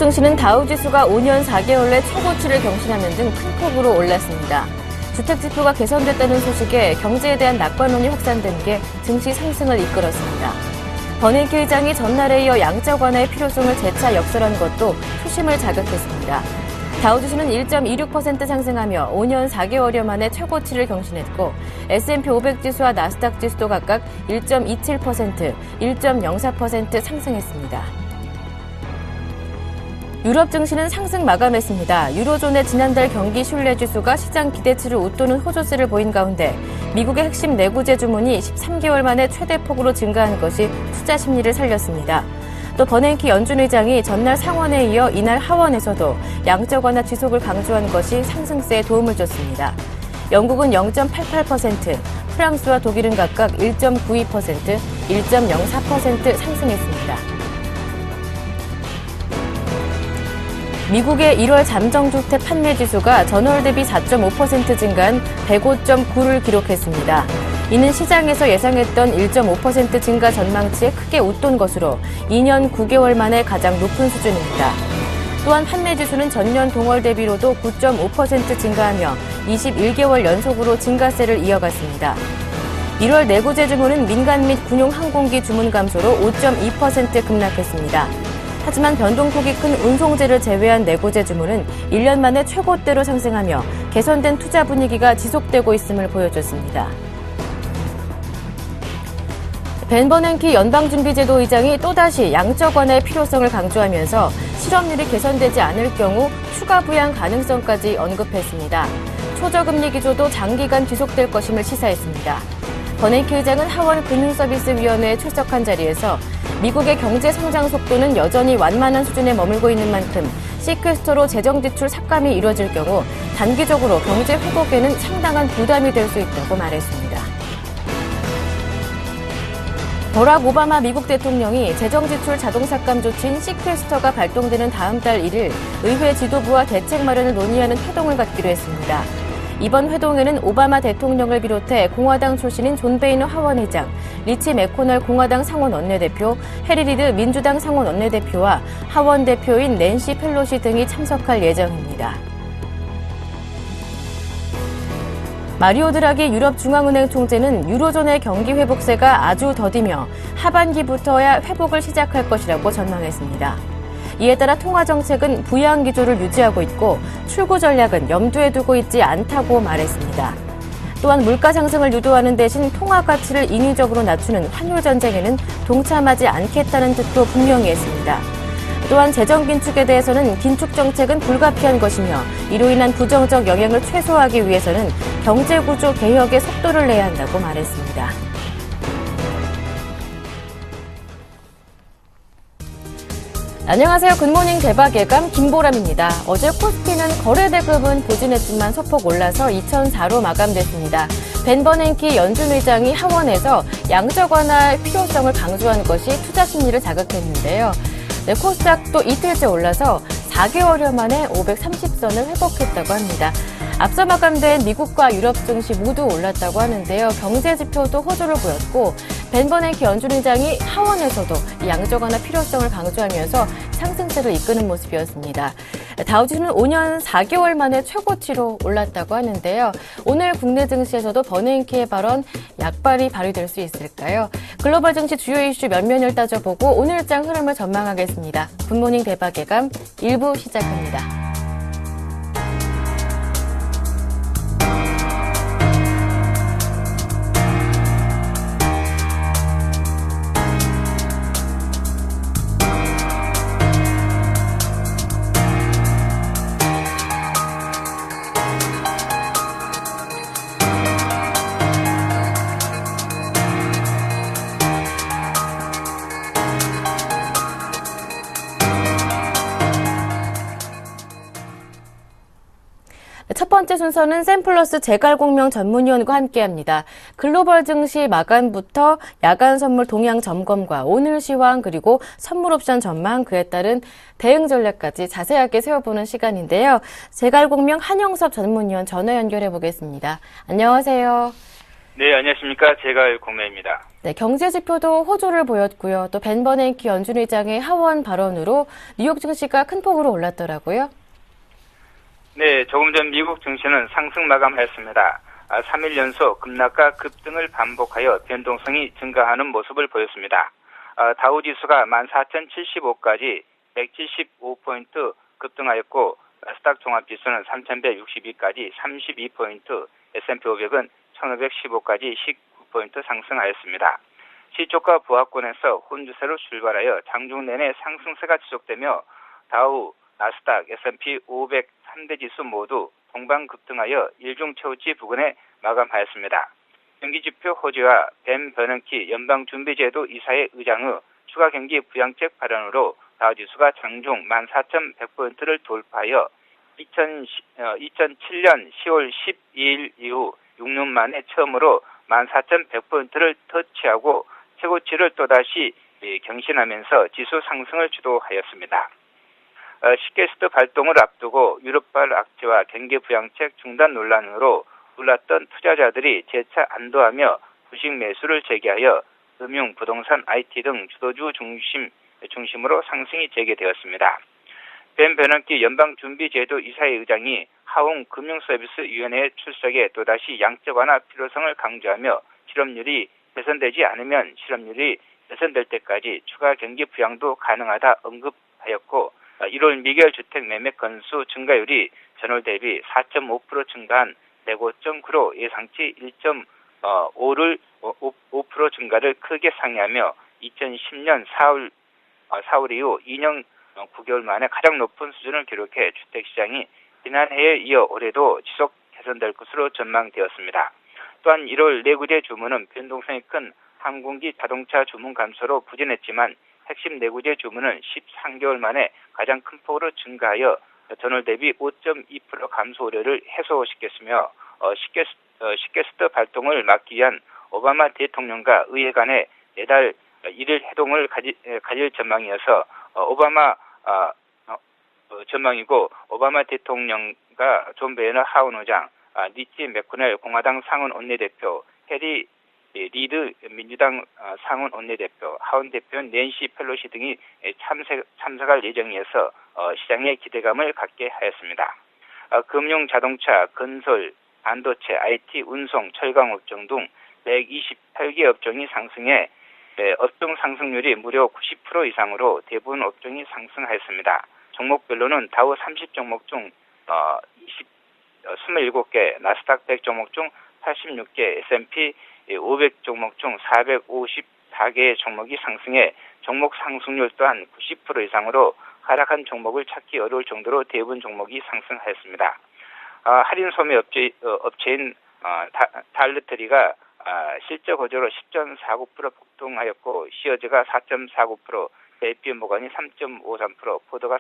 증시는 다우지수가 5년 4개월 내 최고치를 경신하는 등 큰 폭으로 올랐습니다. 주택지표가 개선됐다는 소식에 경제에 대한 낙관론이 확산된 게 증시 상승을 이끌었습니다. 버냉키 의장이 전날에 이어 양적 완화의 필요성을 재차 역설한 것도 투심을 자극했습니다. 다우지수는 1.26% 상승하며 5년 4개월여 만에 최고치를 경신했고 S&P 500 지수와 나스닥 지수도 각각 1.27%, 1.04% 상승했습니다. 유럽 증시는 상승 마감했습니다. 유로존의 지난달 경기 신뢰 지수가 시장 기대치를 웃도는 호조세를 보인 가운데 미국의 핵심 내구재 주문이 13개월 만에 최대 폭으로 증가한 것이 투자 심리를 살렸습니다. 또 버냉키 연준 의장이 전날 상원에 이어 이날 하원에서도 양적 완화 지속을 강조한 것이 상승세에 도움을 줬습니다. 영국은 0.88%, 프랑스와 독일은 각각 1.92%, 1.04% 상승했습니다. 미국의 1월 잠정주택 판매 지수가 전월 대비 4.5% 증가한 105.9를 기록했습니다. 이는 시장에서 예상했던 1.5% 증가 전망치에 크게 웃돈 것으로 2년 9개월 만에 가장 높은 수준입니다. 또한 판매 지수는 전년 동월 대비로도 9.5% 증가하며 21개월 연속으로 증가세를 이어갔습니다. 1월 내구재 주문은 민간 및 군용 항공기 주문 감소로 5.2% 급락했습니다. 하지만 변동폭이 큰 운송재를 제외한 내구재 주문은 1년 만에 최고대로 상승하며 개선된 투자 분위기가 지속되고 있음을 보여줬습니다. 벤 버냉키 연방준비제도 의장이 또다시 양적 완화의 필요성을 강조하면서 실업률이 개선되지 않을 경우 추가 부양 가능성까지 언급했습니다. 초저금리 기조도 장기간 지속될 것임을 시사했습니다. 버냉키 의장은 하원 금융서비스위원회에 출석한 자리에서 미국의 경제 성장 속도는 여전히 완만한 수준에 머물고 있는 만큼 시퀘스터로 재정지출 삭감이 이뤄질 경우 단기적으로 경제 회복에는 상당한 부담이 될 수 있다고 말했습니다. 버락 오바마 미국 대통령이 재정지출 자동삭감 조치인 시퀘스터가 발동되는 다음 달 1일 의회 지도부와 대책 마련을 논의하는 회동을 갖기로 했습니다. 이번 회동에는 오바마 대통령을 비롯해 공화당 출신인 존 베이너 하원의장, 리치 매코널 공화당 상원 원내대표, 해리 리드 민주당 상원 원내대표와 하원 대표인 낸시 펠로시 등이 참석할 예정입니다. 마리오 드라기 유럽중앙은행 총재는 유로존의 경기 회복세가 아주 더디며 하반기부터야 회복을 시작할 것이라고 전망했습니다. 이에 따라 통화정책은 부양 기조를 유지하고 있고 출구 전략은 염두에 두고 있지 않다고 말했습니다. 또한 물가 상승을 유도하는 대신 통화 가치를 인위적으로 낮추는 환율 전쟁에는 동참하지 않겠다는 뜻도 분명히 했습니다. 또한 재정 긴축에 대해서는 긴축 정책은 불가피한 것이며 이로 인한 부정적 영향을 최소화하기 위해서는 경제 구조 개혁에 속도를 내야 한다고 말했습니다. 안녕하세요. 굿모닝 대박 예감 김보람입니다. 어제 코스피는 거래 대금은 부진했지만 소폭 올라서 2004로 마감됐습니다. 벤 버냉키 연준 의장이 하원에서 양적 완화의 필요성을 강조한 것이 투자 심리를 자극했는데요. 네, 코스닥도 이틀째 올라서 4개월여 만에 530선을 회복했다고 합니다. 앞서 마감된 미국과 유럽 증시 모두 올랐다고 하는데요. 경제 지표도 호조를 보였고 벤 버냉키 연준 의장이 하원에서도 양적 완화 필요성을 강조하면서 상승세를 이끄는 모습이었습니다. 다우지수는 5년 4개월 만에 최고치로 올랐다고 하는데요. 오늘 국내 증시에서도 버냉키의 발언 약발이 발휘될 수 있을까요? 글로벌 증시 주요 이슈 면면을 따져보고 오늘장 흐름을 전망하겠습니다. 굿모닝 대박 예감 1부 시작합니다. 첫 번째 순서는 샘플러스 재갈공명 전문위원과 함께합니다. 글로벌 증시 마감부터 야간 선물 동향 점검과 오늘 시황 그리고 선물 옵션 전망 그에 따른 대응 전략까지 자세하게 세워보는 시간인데요. 재갈공명 한영섭 전문위원 전화 연결해 보겠습니다. 안녕하세요. 네, 안녕하십니까. 제갈 공매입니다. 네, 경제 지표도 호조를 보였고요. 또 벤 버냉키 연준 의장의 하원 발언으로 뉴욕 증시가 큰 폭으로 올랐더라고요. 네, 조금 전 미국 증시는 상승 마감했습니다. 3일 연속 급락과 급등을 반복하여 변동성이 증가하는 모습을 보였습니다. 다우지수가 14,075까지 175포인트 급등하였고, 나스닥 종합지수는 3,162까지 32포인트, S&P 500은 1,515까지 19포인트 상승하였습니다. 시초가 부하권에서 혼주세로 출발하여 장중 내내 상승세가 지속되며 다우, 나스닥, S&P 500 3대 지수 모두 동반 급등하여 일중 최고치 부근에 마감하였습니다. 경기지표 호재와 벤 버냉키 연방준비제도 이사회 의장의 추가 경기 부양책 발언으로 다우지수가 장중 14,100포인트를 돌파하여 2007년 10월 12일 이후 6년 만에 처음으로 14,100포인트를 터치하고 최고치를 또다시 경신하면서 지수 상승을 주도하였습니다. 시계스트 발동을 앞두고 유럽발 악재와 경기 부양책 중단 논란으로 놀랐던 투자자들이 재차 안도하며 주식 매수를 재개하여 금융, 부동산, IT 등 주도주 중심으로 상승이 재개되었습니다. 벤 버냉키 연방준비제도 이사회 의장이 하원 금융서비스위원회 출석에 또다시 양적 완화 필요성을 강조하며 실업률이 개선되지 않으면 실업률이 개선될 때까지 추가 경기 부양도 가능하다 언급하였고 1월 미결 주택 매매 건수 증가율이 전월 대비 4.5% 증가한 105.9로 예상치 1.5% 증가를 크게 상회하며 2010년 4월 이후 2년 9개월 만에 가장 높은 수준을 기록해 주택시장이 지난해에 이어 올해도 지속 개선될 것으로 전망되었습니다. 또한 1월 내구재 주문은 변동성이 큰 항공기 자동차 주문 감소로 부진했지만 핵심 내구재 주문은 13개월 만에 가장 큰 폭으로 증가하여 전월 대비 5.2% 감소 우려를 해소시켰으며 시계스트 발동을 막기 위한 오바마 대통령과 의회 간의 내달 1일 회동을 가질 전망이어서 전망이고 오바마 대통령과 존 베이너 하원 의장, 니치 맥코넬 공화당 상원 원내대표, 해리 리드 민주당 상원 원내대표, 하원 대표인 낸시 펠로시 등이 참석할 예정이어서 시장의 기대감을 갖게 하였습니다. 금융, 자동차, 건설, 반도체, IT, 운송, 철강 업종 등 128개 업종이 상승해 업종 상승률이 무려 90% 이상으로 대부분 업종이 상승하였습니다. 종목별로는 다우 30종목 중 27개, 나스닥 100 종목 중 86개, S&P 500 종목 중 454개의 종목이 상승해 종목 상승률 또한 90% 이상으로 하락한 종목을 찾기 어려울 정도로 대부분 종목이 상승하였습니다. 할인 소매 업체인 달러트리가 실적 호조로 10.49% 폭등하였고 시어즈가 4.49%, JP 모건이 3.53%, 포도가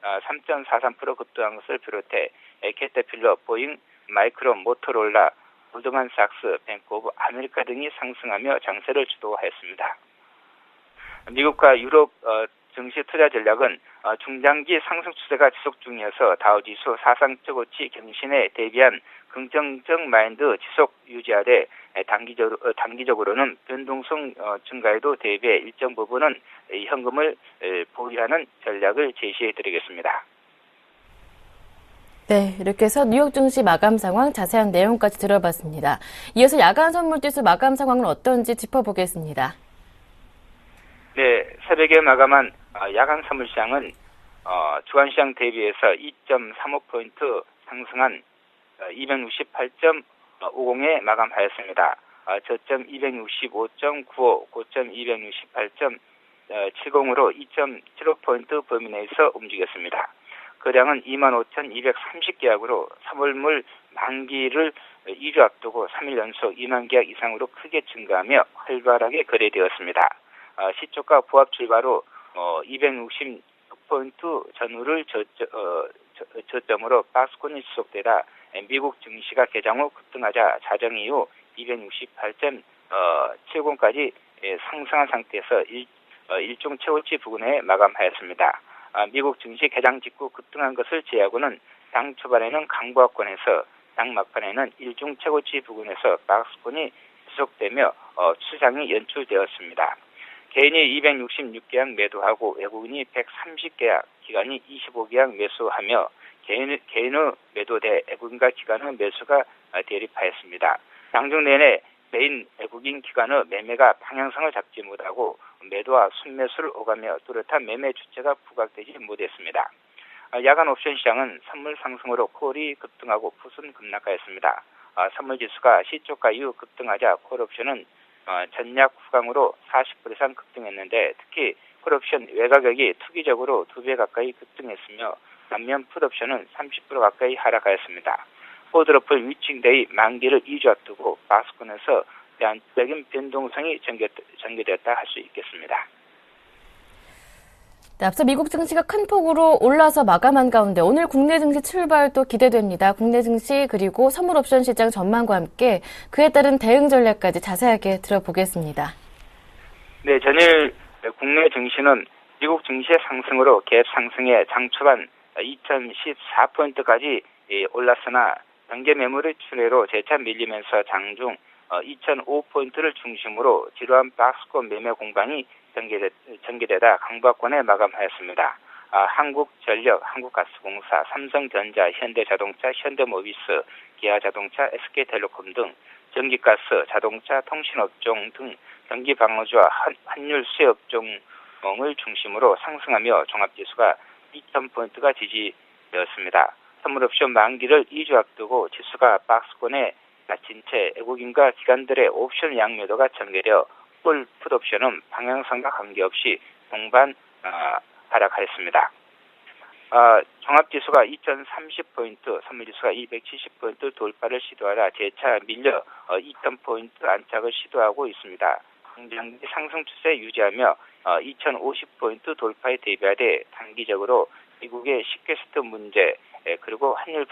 3.43% 급등한 것을 비롯해 캐터필러, 보잉, 마이크론, 모토로라, 골드만삭스, 뱅크 오브 아메리카 등이 상승하며 장세를 주도하였습니다. 미국과 유럽 증시 투자 전략은 중장기 상승 추세가 지속 중이어서 다우지수 사상 최고치 경신에 대비한 긍정적 마인드 지속 유지하되 단기적으로는 변동성 증가에도 대비해 일정 부분은 현금을 보유하는 전략을 제시해드리겠습니다. 네, 이렇게 해서 뉴욕 증시 마감 상황 자세한 내용까지 들어봤습니다. 이어서 야간 선물지수 마감 상황은 어떤지 짚어보겠습니다. 네, 새벽에 마감한 야간 선물시장은 주간시장 대비해서 2.35포인트 상승한 268.50에 마감하였습니다. 저점 265.95, 고점 268.70으로 2.75포인트 범위 내에서 움직였습니다. 거량은 25,230계약으로 3월물 만기를 2주 앞두고 3일 연속 2만 계약 이상으로 크게 증가하며 활발하게 거래되었습니다. 시초가 부합 출발로 260포인트 전후를 저점으로 박스권이 지속되다 미국 증시가 개장 후 급등하자 자정 이후 268.70까지 상승한 상태에서 일종 최고치 부근에 마감하였습니다. 미국 증시 개장 직후 급등한 것을 제외하고는 당 초반에는 강보합권에서 당 막판에는 일중 최고치 부근에서 박스권이 지속되며 추장이 연출되었습니다. 개인이 266계약 매도하고 외국인이 130계약, 기관이 25계약 매수하며 개인의 매도 대 외국인과 기관의 매수가 대립하였습니다. 장중 내내 개인 외국인 기관의 매매가 방향성을 잡지 못하고 매도와 순매수를 오가며 뚜렷한 매매 주체가 부각되지 못했습니다. 야간 옵션 시장은 선물 상승으로 콜이 급등하고 풋은 급락하였습니다. 선물 지수가 시초가 이후 급등하자 콜 옵션은 전략 후강으로 40% 이상 급등했는데 특히 콜 옵션 외가격이 투기적으로 2배 가까이 급등했으며 반면 풋 옵션은 30% 가까이 하락하였습니다. 포드로플 위칭데이 만기를 2주 앞두고 박스권에서 제한적인 변동성이 전개되었다 할 수 있겠습니다. 네, 앞서 미국 증시가 큰 폭으로 올라서 마감한 가운데 오늘 국내 증시 출발도 기대됩니다. 국내 증시 그리고 선물 옵션 시장 전망과 함께 그에 따른 대응 전략까지 자세하게 들어보겠습니다. 네, 전일 국내 증시는 미국 증시의 상승으로 갭 상승에 장 초반 2014포인트까지 올랐으나 경제 매물의 출회로 재차 밀리면서 장중 2005포인트를 중심으로 지루한 박스권 매매 공방이 전개되다 강보권에 마감하였습니다. 한국전력, 한국가스공사, 삼성전자, 현대자동차, 현대모비스, 기아자동차, SK텔레콤 등 전기가스, 자동차, 통신업종 등 경기방어주와 환율 수혜업종을 중심으로 상승하며 종합지수가 2000포인트가 지지되었습니다. 선물옵션 만기를 2주 앞두고 지수가 박스권에 갇힌 채 외국인과 기관들의 옵션 양매도가 전개되어 콜 풋옵션은 방향성과 관계없이 동반 하락하였습니다. 종합지수가 2030포인트, 선물지수가 270포인트 돌파를 시도하다 재차 밀려 2000포인트 안착을 시도하고 있습니다. 중장기 상승 추세 유지하며 2050포인트 돌파에 대비하되 단기적으로 미국의 시퀘스트 문제 그리고 환율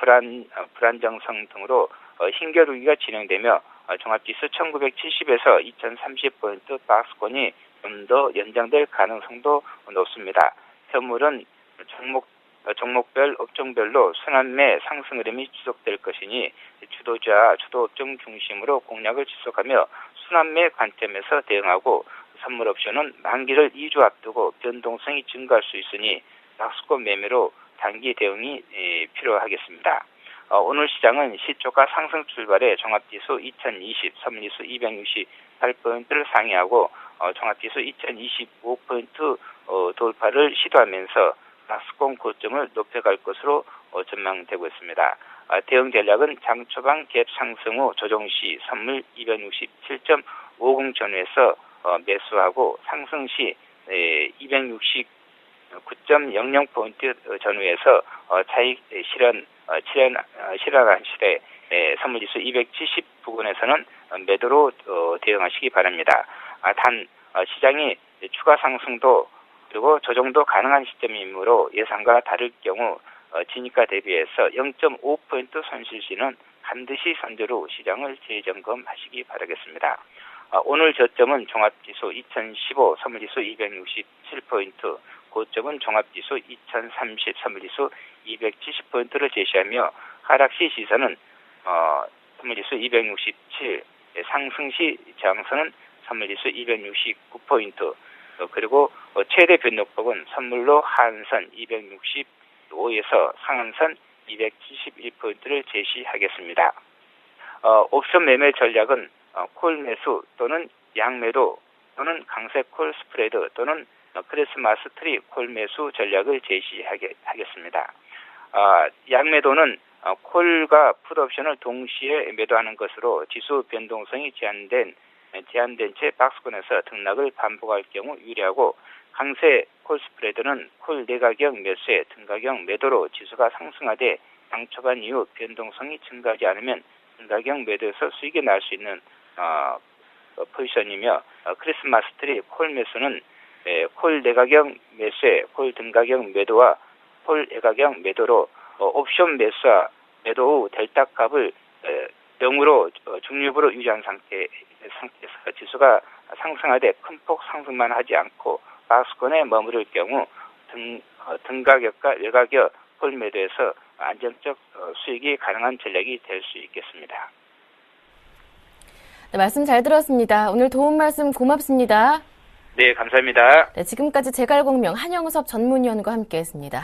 불안정성 등으로 힘겨루기가 진행되며 종합지수 1970에서 2030포인트 박스권이 좀 더 연장될 가능성도 높습니다. 현물은 종목별 업종별로 순환매 상승 흐름이 지속될 것이니 주도주와 주도업종 중심으로 공략을 지속하며 순환매 관점에서 대응하고 선물 옵션은 만기를 2주 앞두고 변동성이 증가할 수 있으니 박스권 매매로 단기 대응이 필요하겠습니다. 오늘 시장은 시초가 상승 출발에 종합지수 2020, 선물지수 268포인트를 상회하고 종합지수 2025포인트 돌파를 시도하면서 박스권 고점을 높여갈 것으로 전망되고 있습니다. 대응 전략은 장 초반 갭 상승 후 조정 시 선물 267.50 전후에서 매수하고 상승 시 269.00포인트 전후에서 차익 실현한 시에 선물지수 270 부근에서는 매도로 대응하시기 바랍니다. 단 시장이 추가 상승도 그리고 조정도 가능한 시점이므로 예상과 다를 경우 진입가 대비해서 0.5포인트 손실 시는 반드시 선제로 시장을 재점검하시기 바라겠습니다. 오늘 저점은 종합지수 2015, 선물지수 267포인트, 고점은 종합지수 2030, 선물지수 270포인트를 제시하며 하락시 시선은 선물지수 267, 상승시 저항선은 선물지수 269포인트, 그리고 최대 변동폭은 선물로 하한선 265에서 상한선 271포인트를 제시하겠습니다. 옵션 매매 전략은 콜 매수 또는 양매도 또는 강세 콜 스프레드 또는 크리스마스 트리 콜 매수 전략을 제시하겠습니다. 양매도는 콜과 풋 옵션을 동시에 매도하는 것으로 지수 변동성이 제한된 채 박스권에서 등락을 반복할 경우 유리하고 강세 콜 스프레드는 콜 내가격 매수에 등가격 매도로 지수가 상승하되 장 초반 이후 변동성이 증가하지 않으면 등가격 매도에서 수익이 날 수 있는 포지션이며 크리스마스 트리 콜 매수는 콜 내가격 매수에 콜 등가격 매도와 콜 외가격 매도로 옵션 매수와 매도 후 델타 값을 0으로 중립으로 유지한 상태에서 지수가 상승하되 큰 폭 상승만 하지 않고 박스권에 머무를 경우 등가격과 외가격 콜 매도에서 안정적 수익이 가능한 전략이 될 수 있겠습니다. 네, 말씀 잘 들었습니다. 오늘 도움 말씀 고맙습니다. 네, 감사합니다. 네, 지금까지 제갈공명 한영섭 전문위원과 함께했습니다.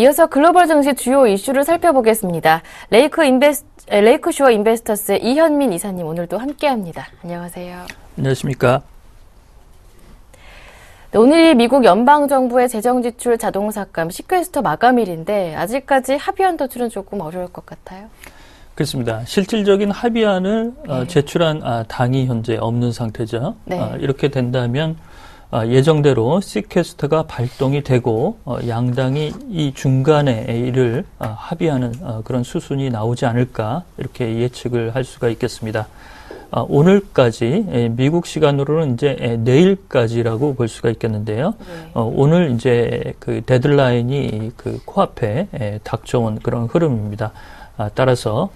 이어서 글로벌 증시 주요 이슈를 살펴보겠습니다. 레이크슈어 인베스터스의 이현민 이사님 오늘도 함께합니다. 안녕하세요. 안녕하십니까. 네, 오늘이 미국 연방정부의 재정지출 자동삭감 시퀘스터 마감일인데 아직까지 합의안 도출은 조금 어려울 것 같아요. 그렇습니다. 실질적인 합의안을 제출한 당이 현재 없는 상태죠. 네. 이렇게 된다면 예정대로 시퀘스터가 발동이 되고 양당이 이 중간에 이를 합의하는 그런 수순이 나오지 않을까 이렇게 예측을 할 수가 있겠습니다. 오늘까지 미국 시간으로는 이제 내일까지라고 볼 수가 있겠는데요. 오늘 이제 그 데드라인이 그 코앞에 닥쳐온 그런 흐름입니다. 따라서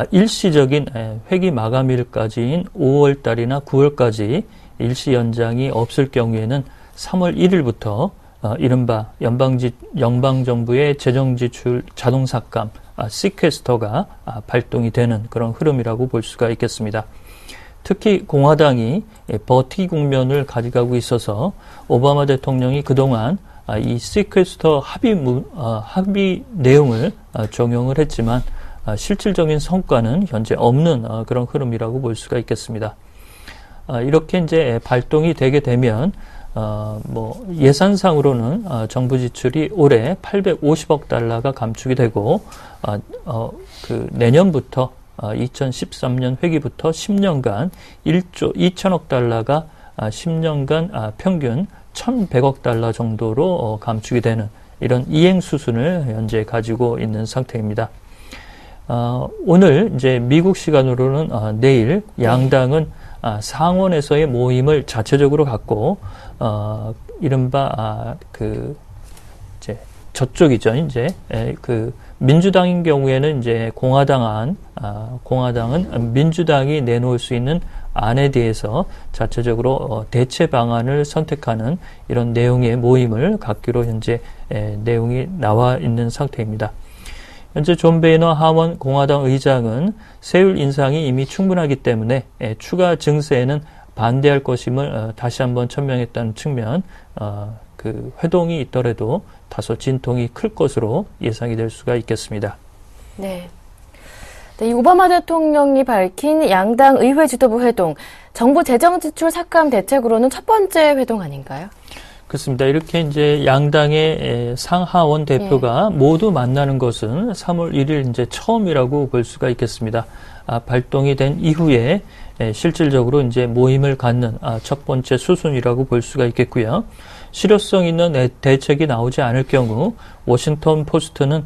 일시적인 회기 마감일까지인 5월 달이나 9월까지 일시 연장이 없을 경우에는 3월 1일부터 이른바 연방정부의 재정지출 자동삭감 시퀘스터가 발동이 되는 그런 흐름이라고 볼 수가 있겠습니다. 특히 공화당이 버티기 국면을 가져가고 있어서 오바마 대통령이 그동안 이 시퀘스터 합의 내용을 적용을 했지만 실질적인 성과는 현재 없는 그런 흐름이라고 볼 수가 있겠습니다. 이렇게 이제 발동이 되게 되면 예산상으로는 정부 지출이 올해 850억 달러가 감축이 되고 그 내년부터 2013년 회기부터 10년간 1조 2천억 달러가 10년간 평균 1,100억 달러 정도로 감축이 되는 이런 이행 수순을 현재 가지고 있는 상태입니다. 오늘 이제 미국 시간으로는 내일 양당은 상원에서의 모임을 자체적으로 갖고 이른바 이제 저쪽이죠. 이제 그 민주당인 경우에는 이제 공화당은 민주당이 내놓을 수 있는 안에 대해서 자체적으로 대체 방안을 선택하는 이런 내용의 모임을 갖기로 현재 내용이 나와 있는 상태입니다. 현재 존 베이너 하원 공화당 의장은 세율 인상이 이미 충분하기 때문에 추가 증세에는 반대할 것임을 다시 한번 천명했다는 측면, 그 회동이 있더라도 다소 진통이 클 것으로 예상이 될 수가 있겠습니다. 네. 이 오바마 대통령이 밝힌 양당 의회 지도부 회동, 정부 재정 지출 삭감 대책으로는 첫 번째 회동 아닌가요? 그렇습니다. 이렇게 이제 양당의 상하원 대표가 모두 만나는 것은 3월 1일 이제 처음이라고 볼 수가 있겠습니다. 발동이 된 이후에 실질적으로 이제 모임을 갖는 첫 번째 수순이라고 볼 수가 있겠고요. 실효성 있는 대책이 나오지 않을 경우 워싱턴 포스트는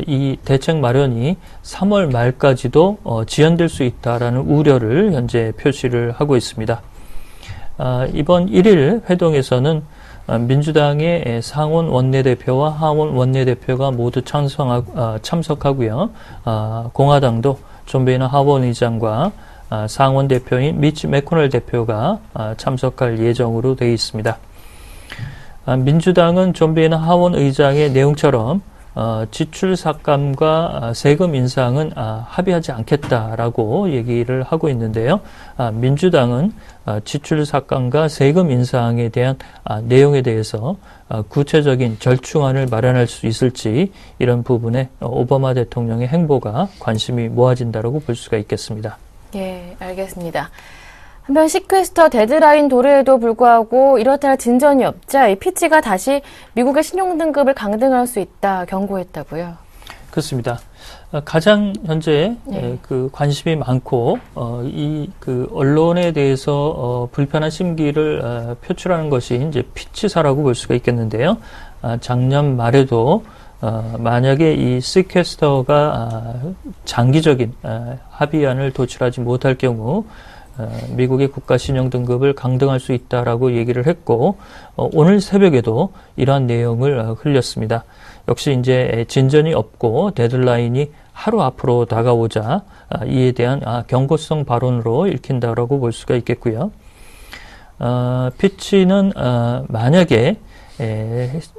이 대책 마련이 3월 말까지도 지연될 수 있다라는 우려를 현재 표시를 하고 있습니다. 이번 1일 회동에서는 민주당의 상원 원내대표와 하원 원내대표가 모두 참석하고요. 공화당도 존 베이너 하원 의장과 상원 대표인 미치 매코넬 대표가 참석할 예정으로 되어 있습니다. 민주당은 존 베이너 하원 의장의 내용처럼 지출 삭감과 세금 인상은 합의하지 않겠다라고 얘기를 하고 있는데요. 민주당은 지출 삭감과 세금 인상에 대한 내용에 대해서 구체적인 절충안을 마련할 수 있을지 이런 부분에 오바마 대통령의 행보가 관심이 모아진다라고 볼 수가 있겠습니다. 예, 알겠습니다. 한편 시퀘스터 데드라인 도래에도 불구하고 이렇다 할 진전이 없자 이 피치가 다시 미국의 신용등급을 강등할 수 있다 경고했다고요. 그렇습니다. 가장 현재 그 관심이 많고 이 그 언론에 대해서 불편한 심기를 표출하는 것이 이제 피치사라고 볼 수가 있겠는데요. 작년 말에도 만약에 이 시퀘스터가 장기적인 합의안을 도출하지 못할 경우 미국의 국가 신용 등급을 강등할 수 있다라고 얘기를 했고 오늘 새벽에도 이러한 내용을 흘렸습니다. 역시 이제 진전이 없고 데드라인이 하루 앞으로 다가오자 이에 대한 경고성 발언으로 읽힌다라고 볼 수가 있겠고요. 피치는 만약에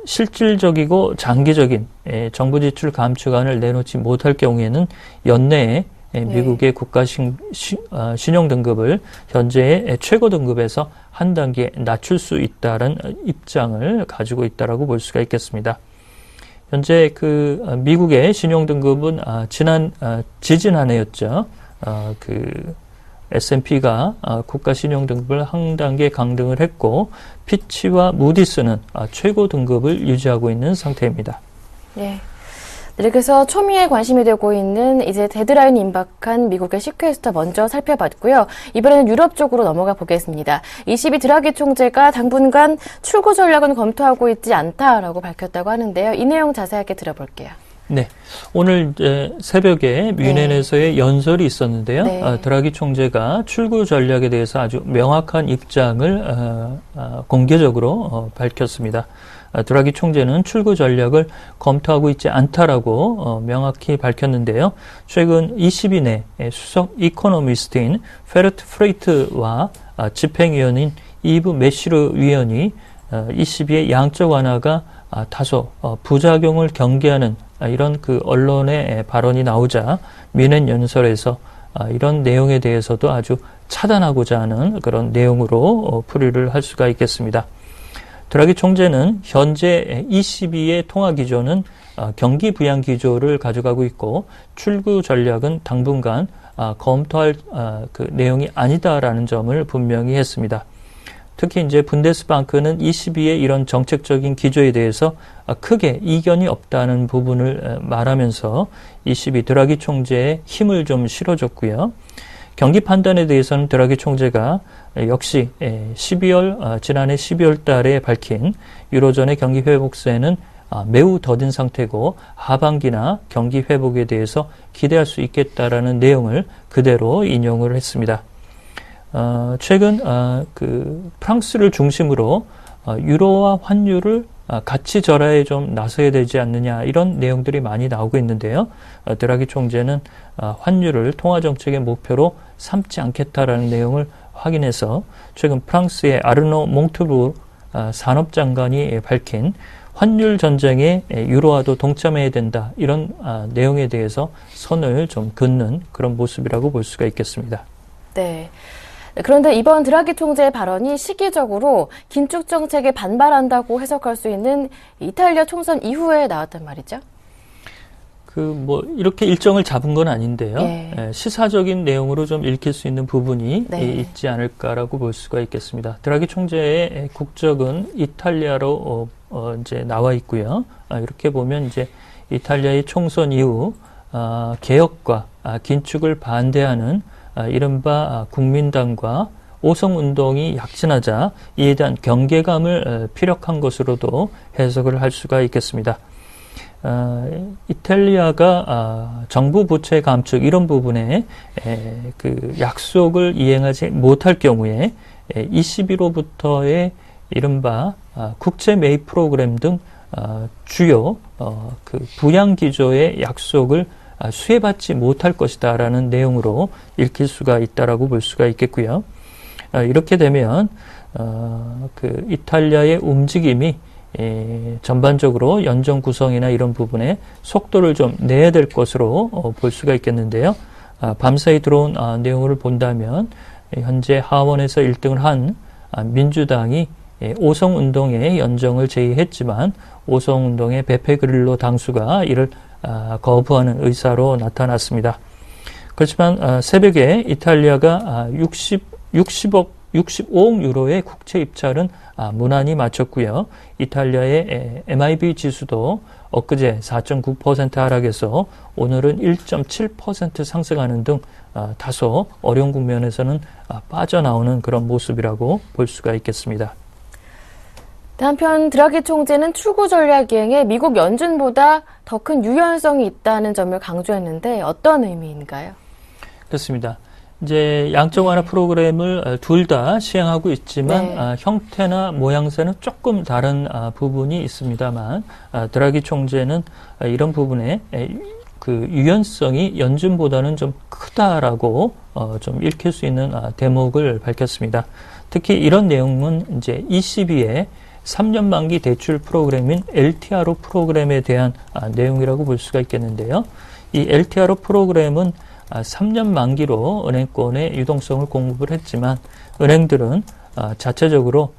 실질적이고 장기적인 정부 지출 감축안을 내놓지 못할 경우에는 연내에 미국의 국가 신용 등급을 현재의 최고 등급에서 한 단계 낮출 수 있다는 입장을 가지고 있다라고 볼 수가 있겠습니다. 현재 그 미국의 신용 등급은 지지난해였죠. 그 S&P가 국가 신용 등급을 한 단계 강등을 했고 피치와 무디스는 최고 등급을 유지하고 있는 상태입니다. 네. 그래서 초미의 관심이 되고 있는 이제 데드라인 임박한 미국의 시퀘스터 먼저 살펴봤고요. 이번에는 유럽 쪽으로 넘어가 보겠습니다. 22 드라기 총재가 당분간 출구 전략은 검토하고 있지 않다라고 밝혔다고 하는데요. 이 내용 자세하게 들어볼게요. 네. 오늘 이제 새벽에 뮌헨에서의 연설이 있었는데요. 드라기 총재가 출구 전략에 대해서 아주 명확한 입장을 공개적으로 밝혔습니다. 드라기 총재는 출구 전략을 검토하고 있지 않다라고 명확히 밝혔는데요. 최근 20일 내 수석 이코노미스트인 페르트 프레이트와 집행위원인 이브 메시르 위원이 22의 양적 완화가 다소 부작용을 경계하는 이런 그 언론의 발언이 나오자 뮌헨 연설에서 이런 내용에 대해서도 아주 차단하고자 하는 그런 내용으로 풀이를 할 수가 있겠습니다. 드라기 총재는 현재 ECB의 통화 기조는 경기 부양 기조를 가져가고 있고 출구 전략은 당분간 검토할 그 내용이 아니다라는 점을 분명히 했습니다. 특히 이제 분데스방크는 ECB의 이런 정책적인 기조에 대해서 크게 이견이 없다는 부분을 말하면서 ECB 드라기 총재의 힘을 좀 실어줬고요. 경기 판단에 대해서는 드라기 총재가 역시 지난해 12월 달에 밝힌 유로존의 경기 회복세는 매우 더딘 상태고 하반기나 경기 회복에 대해서 기대할 수 있겠다라는 내용을 그대로 인용을 했습니다. 최근 그 프랑스를 중심으로 유로와 환율을 가치 절하에 좀 나서야 되지 않느냐 이런 내용들이 많이 나오고 있는데요. 드라기 총재는 환율을 통화 정책의 목표로 삼지 않겠다라는 내용을 확인해서 최근 프랑스의 아르노 몽트루 산업장관이 밝힌 환율 전쟁에 유로화도 동참해야 된다 이런 내용에 대해서 선을 좀 긋는 그런 모습이라고 볼 수가 있겠습니다. 네. 그런데 이번 드라기 총재의 발언이 시기적으로 긴축 정책에 반발한다고 해석할 수 있는 이탈리아 총선 이후에 나왔단 말이죠. 이렇게 일정을 잡은 건 아닌데요. 시사적인 내용으로 좀 읽힐 수 있는 부분이 있지 않을까라고 볼 수가 있겠습니다. 드라기 총재의 국적은 이탈리아로 이제 나와 있고요. 이렇게 보면 이제 이탈리아의 총선 이후 개혁과 긴축을 반대하는 이른바 국민당과 오성운동이 약진하자 이에 대한 경계감을 피력한 것으로도 해석을 할 수가 있겠습니다. 이탈리아가 정부 부채 감축 이런 부분에 그 약속을 이행하지 못할 경우에 ECB로부터의 이른바 국채 매입 프로그램 등 주요 그 부양 기조의 약속을 수혜받지 못할 것이다라는 내용으로 읽힐 수가 있다라고 볼 수가 있겠고요. 이렇게 되면 그 이탈리아의 움직임이 전반적으로 연정 구성이나 이런 부분에 속도를 좀 내야 될 것으로 볼 수가 있겠는데요. 밤사이 들어온 내용을 본다면 현재 하원에서 1등을 한 민주당이 오성운동의 연정을 제의했지만 오성운동의 베페 그릴로 당수가 이를 거부하는 의사로 나타났습니다. 그렇지만 새벽에 이탈리아가 65억 유로의 국채 입찰은 무난히 마쳤고요. 이탈리아의 MIB 지수도 엊그제 4.9% 하락해서 오늘은 1.7% 상승하는 등 다소 어려운 국면에서는 빠져나오는 그런 모습이라고 볼 수가 있겠습니다. 한편 드라기 총재는 출구 전략 이행에 미국 연준보다 더 큰 유연성이 있다는 점을 강조했는데 어떤 의미인가요? 그렇습니다. 이제 양적 완화 프로그램을 둘 다 시행하고 있지만 형태나 모양새는 조금 다른 부분이 있습니다만 드라기 총재는 이런 부분에 그 유연성이 연준보다는 좀 크다라고 좀 읽힐 수 있는 대목을 밝혔습니다. 특히 이런 내용은 이제 ECB의 3년 만기 대출 프로그램인 LTRO 프로그램에 대한 내용이라고 볼 수가 있겠는데요. 이 LTRO 프로그램은 3년 만기로 은행권에 유동성을 공급을 했지만 은행들은 자체적으로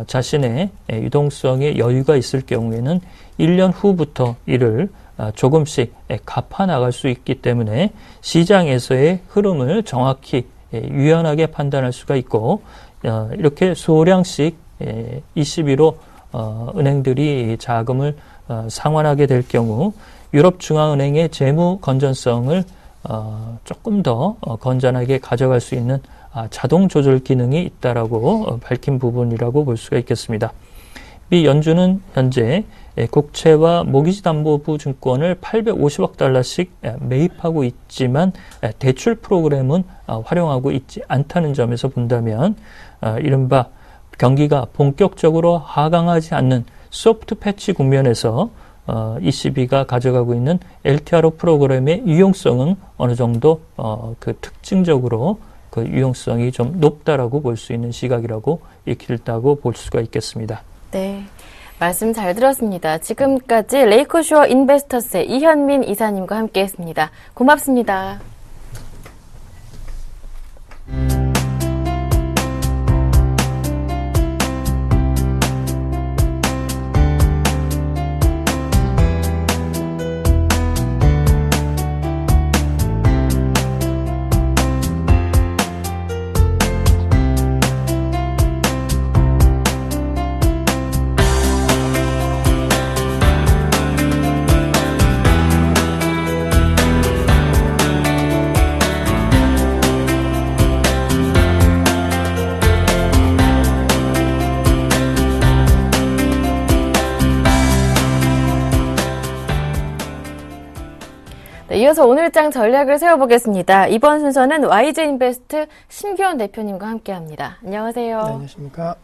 자신의 유동성에 여유가 있을 경우에는 1년 후부터 이를 조금씩 갚아 나갈 수 있기 때문에 시장에서의 흐름을 정확히 유연하게 판단할 수가 있고 이렇게 소량씩 ECB로 은행들이 자금을 상환하게 될 경우 유럽중앙은행의 재무 건전성을 조금 더 건전하게 가져갈 수 있는 자동 조절 기능이 있다라고 밝힌 부분이라고 볼 수가 있겠습니다. 미 연준은 현재 국채와 모기지담보부 증권을 850억 달러씩 매입하고 있지만 대출 프로그램은 활용하고 있지 않다는 점에서 본다면 이른바 경기가 본격적으로 하강하지 않는 소프트 패치 국면에서 ECB가 가져가고 있는 LTRO 프로그램의 유용성은 어느 정도 그 특징적으로 그 유용성이 좀 높다라고 볼 수 있는 시각이라고 읽힐다고 볼 수가 있겠습니다. 네, 말씀 잘 들었습니다. 지금까지 레이크쇼어 인베스터스의 이현민 이사님과 함께했습니다. 고맙습니다. 이어서 오늘장 전략을 세워보겠습니다. 이번 순서는 YG인베스트 심규현 대표님과 함께합니다. 안녕하세요. 네, 안녕하십니까.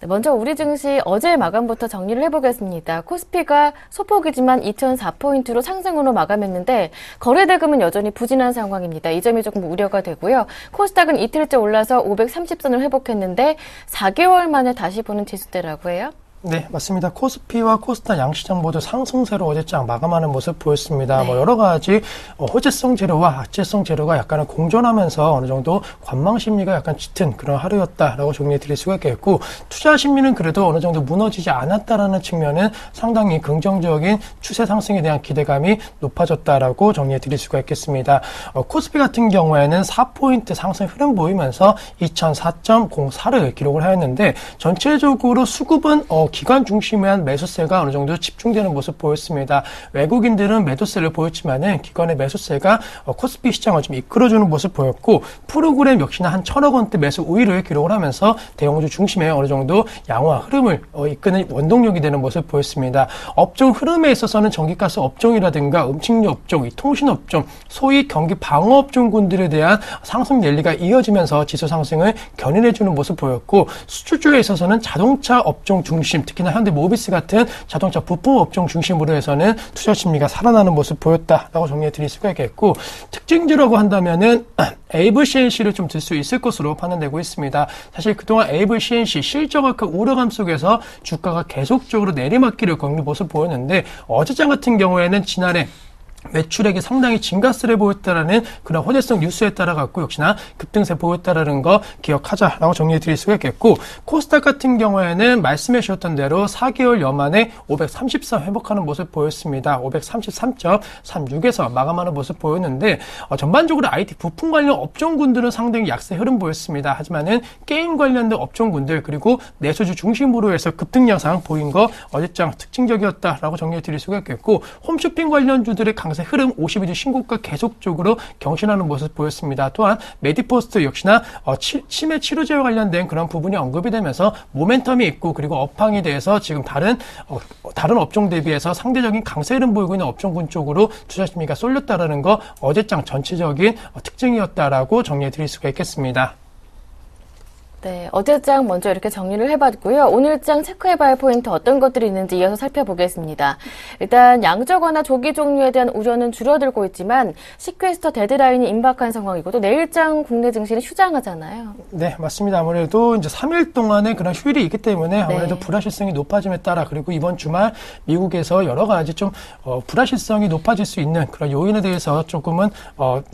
먼저 우리 증시 어제 마감부터 정리를 해보겠습니다. 코스피가 소폭이지만 2004포인트로 상승으로 마감했는데 거래대금은 여전히 부진한 상황입니다. 이 점이 조금 우려가 되고요. 코스닥은 이틀째 올라서 530선을 회복했는데 4개월 만에 다시 보는 지수대라고 해요. 네, 맞습니다. 코스피와 코스닥 양시장 모두 상승세로 어제장 마감하는 모습 보였습니다. 뭐 여러 가지 호재성 재료와 악재성 재료가 약간은 공존하면서 어느 정도 관망 심리가 약간 짙은 그런 하루였다라고 정리해 드릴 수가 있겠고, 투자 심리는 그래도 어느 정도 무너지지 않았다라는 측면은 상당히 긍정적인 추세 상승에 대한 기대감이 높아졌다라고 정리해 드릴 수가 있겠습니다. 코스피 같은 경우에는 4포인트 상승 흐름 보이면서 2004.04를 기록을 하였는데, 전체적으로 수급은 기관 중심의 한 매수세가 어느 정도 집중되는 모습 보였습니다. 외국인들은 매도세를 보였지만은 기관의 매수세가 코스피 시장을 좀 이끌어주는 모습 보였고, 프로그램 역시나 한 1,000억 원대 매수 우위를 기록을 하면서 대형주 중심의 어느 정도 양호한 흐름을 이끄는 원동력이 되는 모습 보였습니다. 업종 흐름에 있어서는 전기가스 업종이라든가 음식료 업종, 이 통신 업종, 소위 경기 방어 업종군들에 대한 상승 랠리가 이어지면서 지수 상승을 견인해주는 모습 보였고, 수출주에 있어서는 자동차 업종 중심, 중심, 특히나 현대모비스 같은 자동차 부품 업종 중심으로 해서는 투자 심리가 살아나는 모습 보였다라고 정리해 드릴 수가 있겠고, 특징주라고 한다면은 에이블 CNC를 좀 들 수 있을 것으로 판단되고 있습니다. 사실 그동안 에이블 CNC 실적 악화 우려감 속에서 주가가 계속적으로 내리막길을 걷는 모습 보였는데, 어제장 같은 경우에는 지난해 매출액이 상당히 증가세를 보였다라는 그런 호재성 뉴스에 따라 갖고 역시나 급등세 보였다라는 거 기억하자라고 정리해 드릴 수가 있겠고, 코스닥 같은 경우에는 말씀해 주셨던 대로 4개월여 만에 534 회복하는 모습 보였습니다. 533.36에서 마감하는 모습 보였는데, 전반적으로 IT 부품 관련 업종군들은 상당히 약세 흐름 보였습니다. 하지만은 게임 관련된 업종군들 그리고 내수주 중심으로 해서 급등 양상 보인 거 어제장 특징적이었다라고 정리해 드릴 수가 있겠고, 홈쇼핑 관련주들의 강세 흐름 52주 신고가 계속적으로 경신하는 모습 보였습니다. 또한 메디포스트 역시나 치매 치료제와 관련된 그런 부분이 언급이 되면서 모멘텀이 있고, 그리고 업황에 대해서 지금 다른 업종 대비해서 상대적인 강세 흐름 보이고 있는 업종군 쪽으로 투자 심리가 쏠렸다라는 거 어제장 전체적인 특징이었다라고 정리해 드릴 수가 있겠습니다. 네, 어제장 먼저 이렇게 정리를 해봤고요. 오늘장 체크해봐야 할 포인트 어떤 것들이 있는지 이어서 살펴보겠습니다. 일단 양적완화 조기 종료에 대한 우려는 줄어들고 있지만 시퀘스터 데드라인이 임박한 상황이고, 또 내일장 국내 증시는 휴장하잖아요. 네, 맞습니다. 아무래도 이제 3일 동안의 그런 휴일이 있기 때문에 아무래도 네. 불확실성이 높아짐에 따라, 그리고 이번 주말 미국에서 여러 가지 좀 불확실성이 높아질 수 있는 그런 요인에 대해서 조금은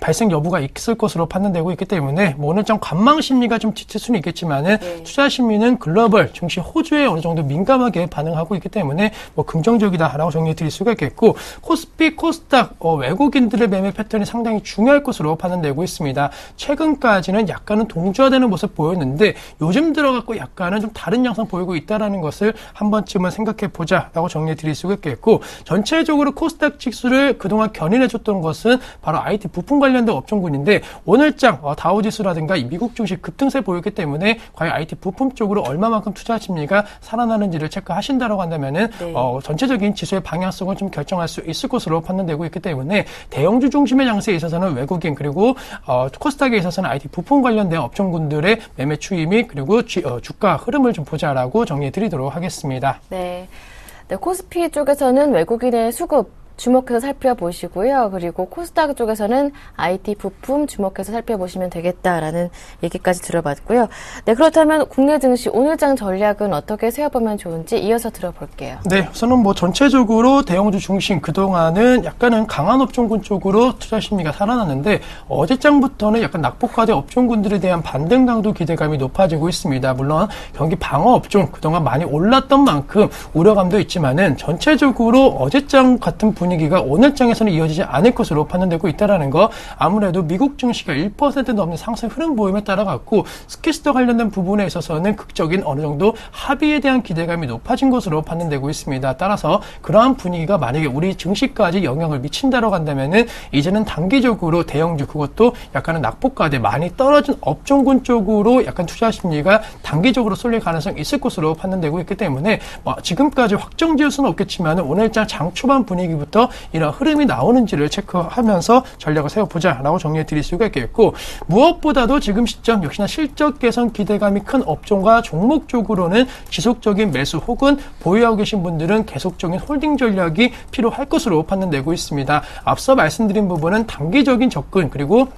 발생 여부가 있을 것으로 판단되고 있기 때문에 오늘장 관망 심리가 좀 지칠 수는 있겠지만은 투자 심리는 글로벌 증시 호주에 어느 정도 민감하게 반응하고 있기 때문에 긍정적이다라고 정리해 드릴 수가 있겠고, 코스피, 코스닥 외국인들의 매매 패턴이 상당히 중요할 것으로 판단되고 있습니다. 최근까지는 약간은 동조화되는 모습 보였는데 요즘 들어갖고 약간은 좀 다른 양상 보이고 있다라는 것을 한 번쯤은 생각해 보자라고 정리해 드릴 수가 있겠고, 전체적으로 코스닥 지수를 그동안 견인해 줬던 것은 바로 IT 부품 관련된 업종군인데, 오늘장 다우지수라든가 미국 증시 급등세 보였기 때문에 과연 IT 부품 쪽으로 얼마만큼 투자 심리가 살아나는지를 체크하신다고 한다면은 네. 전체적인 지수의 방향성을 좀 결정할 수 있을 것으로 판단되고 있기 때문에 대형주 중심의 장세에 있어서는 외국인, 그리고 코스닥에 있어서는 IT 부품 관련된 업종군들의 매매 추임이, 그리고 주가 흐름을 좀 보자라고 정리해 드리도록 하겠습니다. 네. 네, 코스피 쪽에서는 외국인의 수급 주목해서 살펴보시고요. 그리고 코스닥 쪽에서는 IT 부품 주목해서 살펴보시면 되겠다라는 얘기까지 들어봤고요. 네, 그렇다면 국내 증시 오늘장 전략은 어떻게 세워보면 좋은지 이어서 들어볼게요. 네, 우선은 전체적으로 대형주 중심 그동안은 약간은 강한 업종군 쪽으로 투자 심리가 살아났는데, 어제장부터는 약간 낙폭과대 업종군들에 대한 반등 강도 기대감이 높아지고 있습니다. 물론 경기 방어 업종 그동안 많이 올랐던 만큼 우려감도 있지만은 전체적으로 어제장 같은 분위기가 오늘장에서는 이어지지 않을 것으로 판단되고 있다는 거, 아무래도 미국 증시가 1% 넘는 상승 흐름 보임에 따라 갖고 스키스터 관련된 부분에 있어서는 극적인 어느 정도 합의에 대한 기대감이 높아진 것으로 판단되고 있습니다. 따라서 그러한 분위기가 만약에 우리 증시까지 영향을 미친다고 한다면은 이제는 단기적으로 대형주, 그것도 약간은 낙폭과대 많이 떨어진 업종군 쪽으로 약간 투자 심리가 단기적으로 쏠릴 가능성이 있을 것으로 판단되고 있기 때문에 지금까지 확정 지을 수는 없겠지만 오늘장 장 초반 분위기부터 이런 흐름이 나오는지를 체크하면서 전략을 세워보자라고 정리해 드릴 수가 있겠고, 무엇보다도 지금 시점 역시나 실적 개선 기대감이 큰 업종과 종목 쪽으로는 지속적인 매수 혹은 보유하고 계신 분들은 계속적인 홀딩 전략이 필요할 것으로 판단되고 있습니다. 앞서 말씀드린 부분은 단기적인 접근, 그리고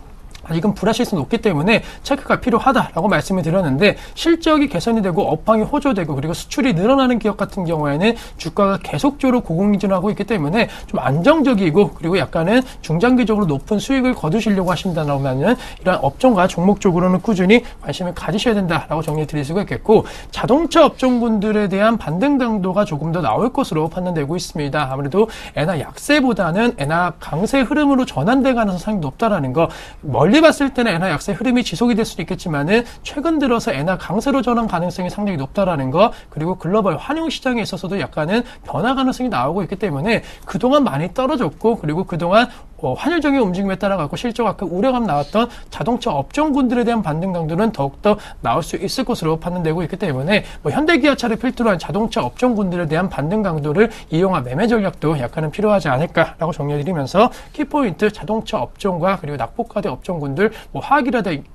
이건 불확실성이 높기 때문에 체크가 필요하다라고 말씀을 드렸는데, 실적이 개선이 되고 업황이 호조되고 그리고 수출이 늘어나는 기업 같은 경우에는 주가가 계속적으로 고공행진하고 있기 때문에 좀 안정적이고, 그리고 약간은 중장기적으로 높은 수익을 거두시려고 하신다면 이러한 업종과 종목 쪽으로는 꾸준히 관심을 가지셔야 된다라고 정리해 드릴 수가 있겠고, 자동차 업종군들에 대한 반등 강도가 조금 더 나올 것으로 판단되고 있습니다. 아무래도 엔화 약세보다는 엔화 강세 흐름으로 전환될 가능성이 높다라는 거, 멀리 봤을 때는 엔화 약세 흐름이 지속이 될 수도 있겠지만은 최근 들어서 엔화 강세로 전환 가능성이 상당히 높다라는 거, 그리고 글로벌 환율 시장에 있어서도 약간은 변화 가능성이 나오고 있기 때문에 그동안 많이 떨어졌고, 그리고 그동안 환율적인 움직임에 따라 갖고 실적 아까 우려감 나왔던 자동차 업종군들에 대한 반등 강도는 더욱더 나올 수 있을 것으로 판단되고 있기 때문에 현대기아차를 필두로 한 자동차 업종군들에 대한 반등 강도를 이용한 매매 전략도 약간은 필요하지 않을까라고 정리해드리면서 키포인트 자동차 업종과 그리고 낙폭과대 업종군들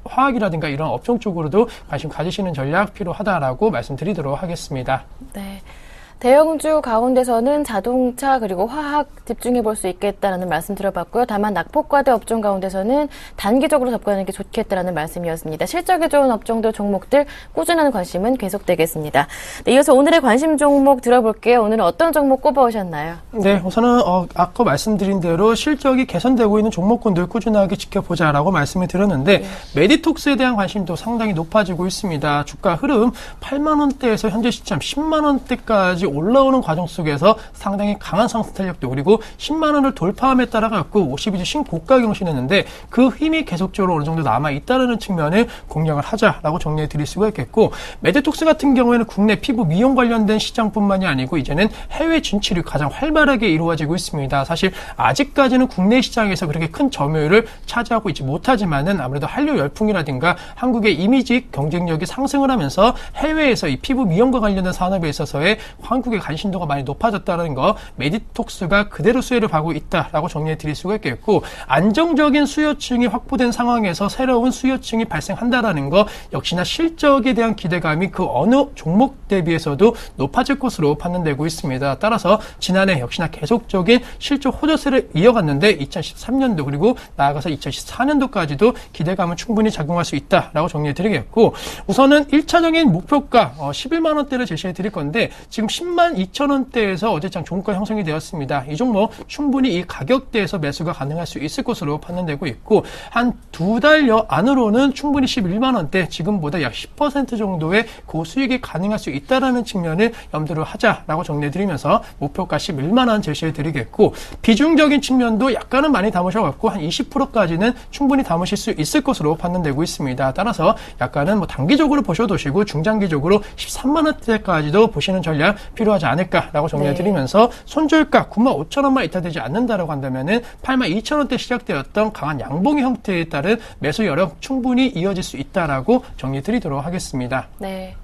화학이라든가 이런 업종 쪽으로도 관심 가지시는 전략 필요하다라고 말씀드리도록 하겠습니다. 네. 대형주 가운데서는 자동차 그리고 화학 집중해 볼 수 있겠다라는 말씀 드려봤고요. 다만 낙폭과대 업종 가운데서는 단기적으로 접근하는 게 좋겠다라는 말씀이었습니다. 실적이 좋은 업종들 종목들 꾸준한 관심은 계속되겠습니다. 네, 이어서 오늘의 관심 종목 들어볼게요. 오늘은 어떤 종목 꼽아오셨나요? 네, 우선은 아까 말씀드린 대로 실적이 개선되고 있는 종목군들 꾸준하게 지켜보자라고 말씀을 드렸는데 메디톡스에 대한 관심도 상당히 높아지고 있습니다. 주가 흐름 8만 원대에서 현재 시점 10만 원대까지 올라오는 과정 속에서 상당히 강한 상승 탄력도 그리고 10만 원을 돌파함에 따라 갖고 52주 신고가 경신했는데 그 힘이 계속적으로 어느 정도 남아 있다는 측면을 공략을 하자라고 정리해 드릴 수가 있겠고 메디톡스 같은 경우에는 국내 피부 미용 관련된 시장뿐만이 아니고 이제는 해외 진출이 가장 활발하게 이루어지고 있습니다. 사실 아직까지는 국내 시장에서 그렇게 큰 점유율을 차지하고 있지 못하지만은 아무래도 한류 열풍이라든가 한국의 이미지 경쟁력이 상승을 하면서 해외에서 이 피부 미용과 관련된 산업에 있어서의 한국의 관심도가 많이 높아졌다는 거 메디톡스가 그대로 수혜를 받고 있다라고 정리해 드릴 수가 있겠고 안정적인 수요층이 확보된 상황에서 새로운 수요층이 발생한다라는 거 역시나 실적에 대한 기대감이 그 어느 종목 대비해서도 높아질 것으로 판단되고 있습니다. 따라서 지난해 역시나 계속적인 실적 호조세를 이어갔는데 2013년도 그리고 나아가서 2014년도까지도 기대감은 충분히 작용할 수 있다라고 정리해 드리겠고 우선은 1차적인 목표가 11만 원대를 제시해 드릴 건데 지금 10만 2천 원대에서 어제장 종가 형성이 되었습니다. 이 종목 충분히 이 가격대에서 매수가 가능할 수 있을 것으로 판단되고 있고 한 두 달여 안으로는 충분히 11만 원대 지금보다 약 10% 정도의 고수익이 가능할 수 있다는 측면을 염두를 하자라고 정리해드리면서 목표가 11만 원 제시해드리겠고 비중적인 측면도 약간은 많이 담으셔갖고 한 20%까지는 충분히 담으실 수 있을 것으로 판단되고 있습니다. 따라서 약간은 단기적으로 보셔도 되시고 중장기적으로 13만 원대까지도 보시는 전략 필요하지 않을까라고 정리해드리면서 손절가 9만 5천 원만 이탈되지 않는다라고 한다면은 8만 2천 원대 시작되었던 강한 양봉의 형태에 따른 매수 여력 충분히 이어질 수 있다라고 정리해드리도록 하겠습니다. 네.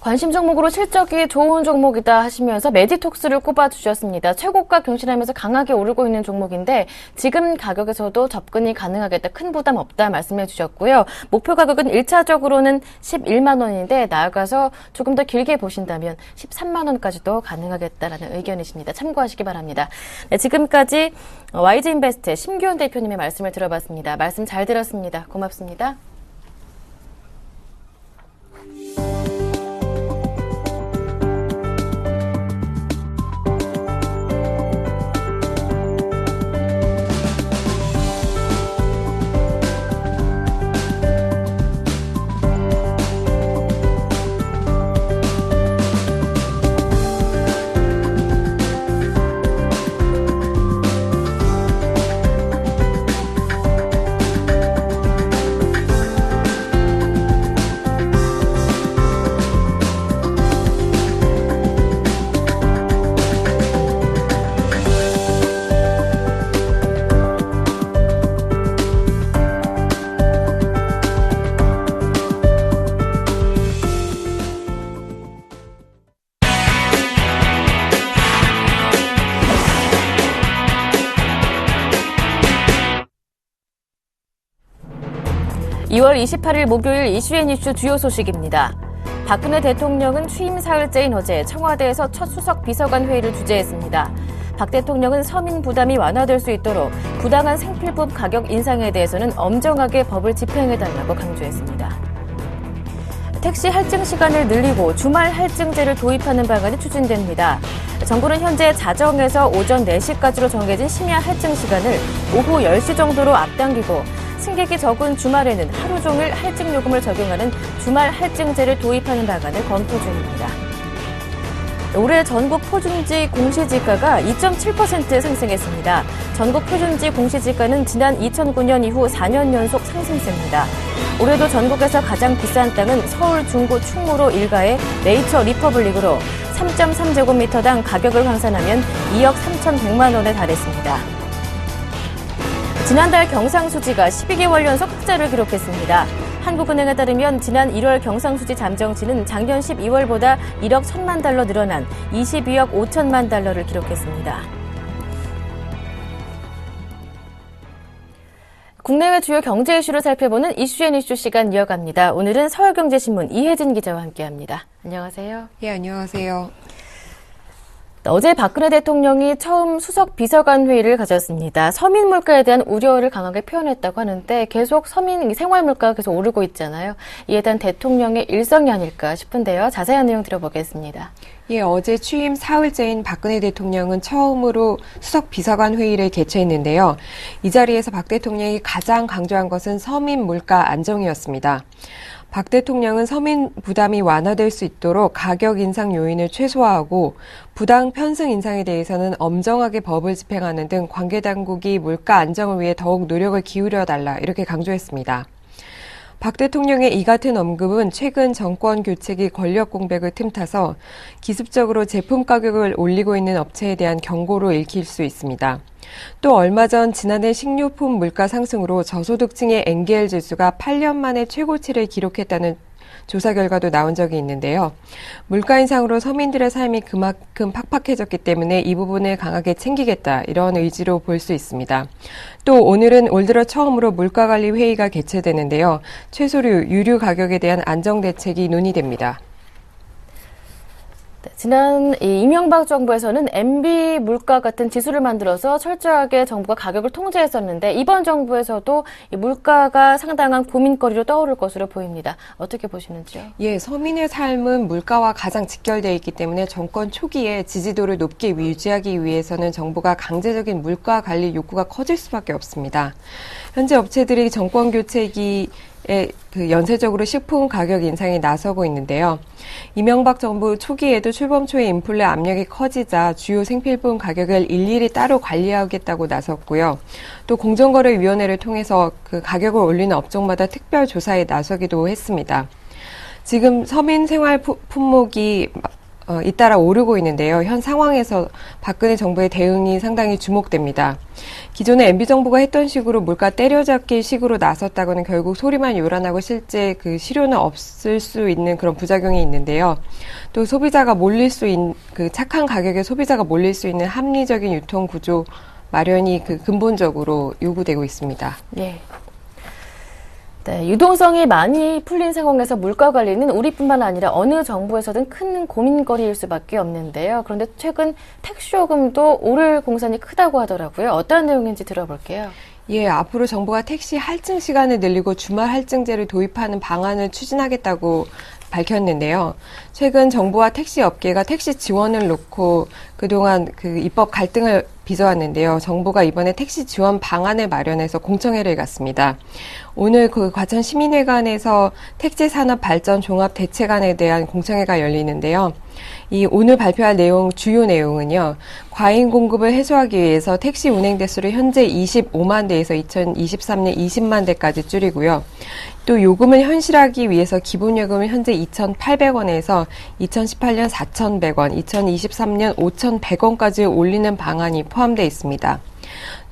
관심 종목으로 실적이 좋은 종목이다 하시면서 메디톡스를 꼽아주셨습니다. 최고가 경신하면서 강하게 오르고 있는 종목인데 지금 가격에서도 접근이 가능하겠다. 큰 부담 없다 말씀해 주셨고요. 목표 가격은 1차적으로는 11만 원인데 나아가서 조금 더 길게 보신다면 13만 원까지도 가능하겠다라는 의견이십니다. 참고하시기 바랍니다. 네, 지금까지 YG인베스트의 심규현 대표님의 말씀을 들어봤습니다. 말씀 잘 들었습니다. 고맙습니다. (2월 28일) 목요일 이슈앤 이슈 주요 소식입니다. 박근혜 대통령은 취임 사흘째인 어제 청와대에서 첫 수석 비서관 회의를 주재했습니다. 박 대통령은 서민 부담이 완화될 수 있도록 부당한 생필품 가격 인상에 대해서는 엄정하게 법을 집행해달라고 강조했습니다. 택시 할증 시간을 늘리고 주말 할증제를 도입하는 방안이 추진됩니다. 정부는 현재 자정에서 오전 4시까지로 정해진 심야 할증 시간을 오후 10시 정도로 앞당기고 승객이 적은 주말에는 하루 종일 할증 요금을 적용하는 주말 할증제를 도입하는 방안을 검토 중입니다. 올해 전국 표준지 공시지가가 2.7% 상승했습니다. 전국 표준지 공시지가는 지난 2009년 이후 4년 연속 상승세입니다. 올해도 전국에서 가장 비싼 땅은 서울 중구 충무로 일가의 네이처 리퍼블릭으로 3.3제곱미터당 가격을 환산하면 2억 3,100만 원에 달했습니다. 지난달 경상수지가 12개월 연속 흑자를 기록했습니다. 한국은행에 따르면 지난 1월 경상수지 잠정치는 작년 12월보다 1억 1천만 달러 늘어난 22억 5천만 달러를 기록했습니다. 국내외 주요 경제 이슈를 살펴보는 이슈앤이슈 시간 이어갑니다. 오늘은 서울경제신문 이혜진 기자와 함께합니다. 안녕하세요. 예, 안녕하세요. 어제 박근혜 대통령이 처음 수석 비서관 회의를 가졌습니다. 서민 물가에 대한 우려를 강하게 표현했다고 하는데 계속 서민 생활 물가가 계속 오르고 있잖아요. 이에 대한 대통령의 일성이 아닐까 싶은데요. 자세한 내용 들어보겠습니다. 예, 어제 취임 사흘째인 박근혜 대통령은 처음으로 수석 비서관 회의를 개최했는데요. 이 자리에서 박 대통령이 가장 강조한 것은 서민 물가 안정이었습니다. 박 대통령은 서민 부담이 완화될 수 있도록 가격 인상 요인을 최소화하고 부당 편승 인상에 대해서는 엄정하게 법을 집행하는 등 관계 당국이 물가 안정을 위해 더욱 노력을 기울여 달라 이렇게 강조했습니다. 박 대통령의 이 같은 언급은 최근 정권 교체기 권력 공백을 틈타서 기습적으로 제품 가격을 올리고 있는 업체에 대한 경고로 읽힐 수 있습니다. 또 얼마 전 지난해 식료품 물가 상승으로 저소득층의 NGL 지수가 8년 만에 최고치를 기록했다는 조사 결과도 나온 적이 있는데요. 물가 인상으로 서민들의 삶이 그만큼 팍팍해졌기 때문에 이 부분을 강하게 챙기겠다 이런 의지로 볼 수 있습니다. 또 오늘은 올 들어 처음으로 물가관리 회의가 개최되는데요. 채소류, 유류 가격에 대한 안정 대책이 논의됩니다. 지난 이명박 정부에서는 MB 물가 같은 지수를 만들어서 철저하게 정부가 가격을 통제했었는데 이번 정부에서도 이 물가가 상당한 고민거리로 떠오를 것으로 보입니다. 어떻게 보시는지요? 예, 서민의 삶은 물가와 가장 직결되어 있기 때문에 정권 초기에 지지도를 높게 유지하기 위해서는 정부가 강제적인 물가 관리 욕구가 커질 수밖에 없습니다. 현재 업체들이 정권 교체기에 연쇄적으로 식품 가격 인상에 나서고 있는데요. 이명박 정부 초기에도 출범 초에 인플레 압력이 커지자 주요 생필품 가격을 일일이 따로 관리하겠다고 나섰고요. 또 공정거래위원회를 통해서 그 가격을 올리는 업종마다 특별 조사에 나서기도 했습니다. 지금 서민 생활 품목이 잇따라 오르고 있는데요. 현 상황에서 박근혜 정부의 대응이 상당히 주목됩니다. 기존에 MB정부가 했던 식으로 물가 때려잡기 식으로 나섰다고는 결국 소리만 요란하고 실제 그 실효는 없을 수 있는 그런 부작용이 있는데요. 또 소비자가 몰릴 수 있는 그 착한 가격에 소비자가 몰릴 수 있는 합리적인 유통 구조 마련이 그 근본적으로 요구되고 있습니다. 네. 네, 유동성이 많이 풀린 상황에서 물가 관리는 우리뿐만 아니라 어느 정부에서든 큰 고민거리일 수밖에 없는데요. 그런데 최근 택시요금도 오를 공산이 크다고 하더라고요. 어떤 내용인지 들어볼게요. 예, 앞으로 정부가 택시 할증 시간을 늘리고 주말 할증제를 도입하는 방안을 추진하겠다고 밝혔는데요. 최근 정부와 택시 업계가 택시 지원을 놓고 그동안 그 입법 갈등을 빚어왔는데요. 정부가 이번에 택시 지원 방안을 마련해서 공청회를 갔습니다. 오늘 그 과천 시민회관에서 택지 산업 발전 종합 대책안에 대한 공청회가 열리는데요. 이 오늘 발표할 주요 내용은요. 과잉 공급을 해소하기 위해서 택시 운행 대수를 현재 25만 대에서 2023년 20만 대까지 줄이고요. 또 요금을 현실하기 위해서 기본요금을 현재 2,800원에서 2018년 4,100원, 2023년 5,100원까지 올리는 방안이 포함되어 있습니다.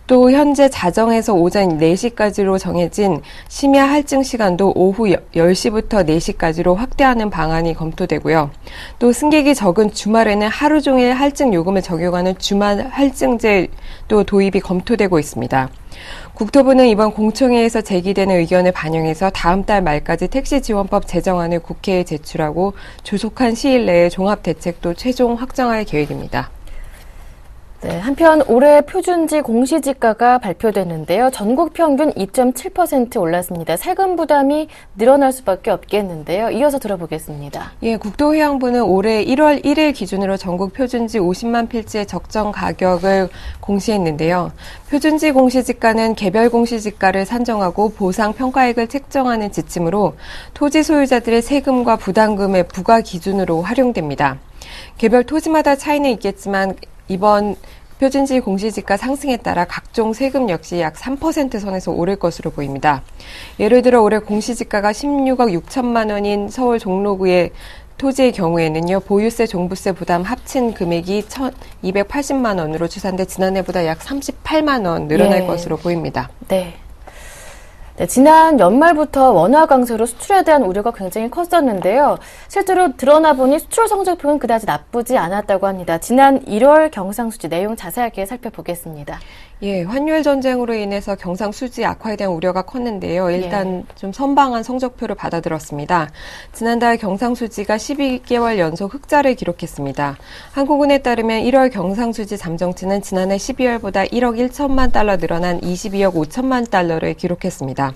또 현재 자정에서 오전 4시까지로 정해진 심야 할증 시간도 오후 10시부터 4시까지로 확대하는 방안이 검토되고요. 또 승객이 적은 주말에는 하루 종일 할증 요금을 적용하는 주말 할증제도 도입이 검토되고 있습니다. 국토부는 이번 공청회에서 제기되는 의견을 반영해서 다음 달 말까지 택시지원법 제정안을 국회에 제출하고 조속한 시일 내에 종합대책도 최종 확정할 계획입니다. 네, 한편 올해 표준지 공시지가가 발표됐는데요. 전국 평균 2.7% 올랐습니다. 세금 부담이 늘어날 수밖에 없겠는데요. 이어서 들어보겠습니다. 예, 국토해양부는 올해 1월 1일 기준으로 전국 표준지 50만 필지의 적정 가격을 공시했는데요. 표준지 공시지가는 개별 공시지가를 산정하고 보상 평가액을 책정하는 지침으로 토지 소유자들의 세금과 부담금의 부과 기준으로 활용됩니다. 개별 토지마다 차이는 있겠지만 이번 표준지 공시지가 상승에 따라 각종 세금 역시 약 3% 선에서 오를 것으로 보입니다. 예를 들어 올해 공시지가가 16억 6천만 원인 서울 종로구의 토지의 경우에는요, 보유세, 종부세 부담 합친 금액이 1,280만 원으로 추산돼 지난해보다 약 38만 원 늘어날 예. 것으로 보입니다. 네. 네, 지난 연말부터 원화 강세로 수출에 대한 우려가 굉장히 컸었는데요. 실제로 드러나 보니 수출 성적표는 그다지 나쁘지 않았다고 합니다. 지난 1월 경상수지 내용 자세하게 살펴보겠습니다. 예, 환율 전쟁으로 인해서 경상수지 악화에 대한 우려가 컸는데요. 일단 좀 선방한 성적표를 받아들었습니다. 지난달 경상수지가 12개월 연속 흑자를 기록했습니다. 한국은행에 따르면 1월 경상수지 잠정치는 지난해 12월보다 1억 1천만 달러 늘어난 22억 5천만 달러를 기록했습니다.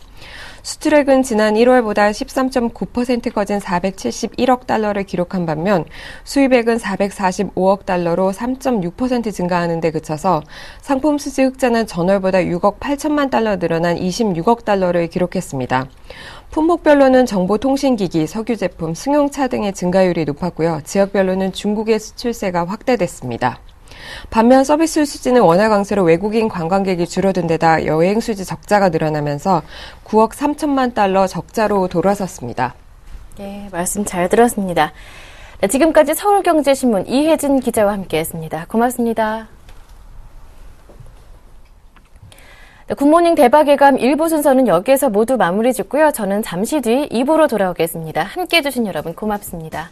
수출액은 지난 1월보다 13.9% 커진 471억 달러를 기록한 반면 수입액은 445억 달러로 3.6% 증가하는 데 그쳐서 상품 수지 흑자는 전월보다 6억 8천만 달러 늘어난 26억 달러를 기록했습니다. 품목별로는 정보통신기기, 석유제품, 승용차 등의 증가율이 높았고요. 지역별로는 중국의 수출세가 확대됐습니다. 반면 서비스 수지는 원화 강세로 외국인 관광객이 줄어든 데다 여행 수지 적자가 늘어나면서 9억 3천만 달러 적자로 돌아섰습니다. 예, 말씀 잘 들었습니다. 네, 지금까지 서울경제신문 이혜진 기자와 함께했습니다. 고맙습니다. 네, 굿모닝 대박예감 1부 순서는 여기에서 모두 마무리 짓고요. 저는 잠시 뒤 2부로 돌아오겠습니다. 함께해 주신 여러분 고맙습니다.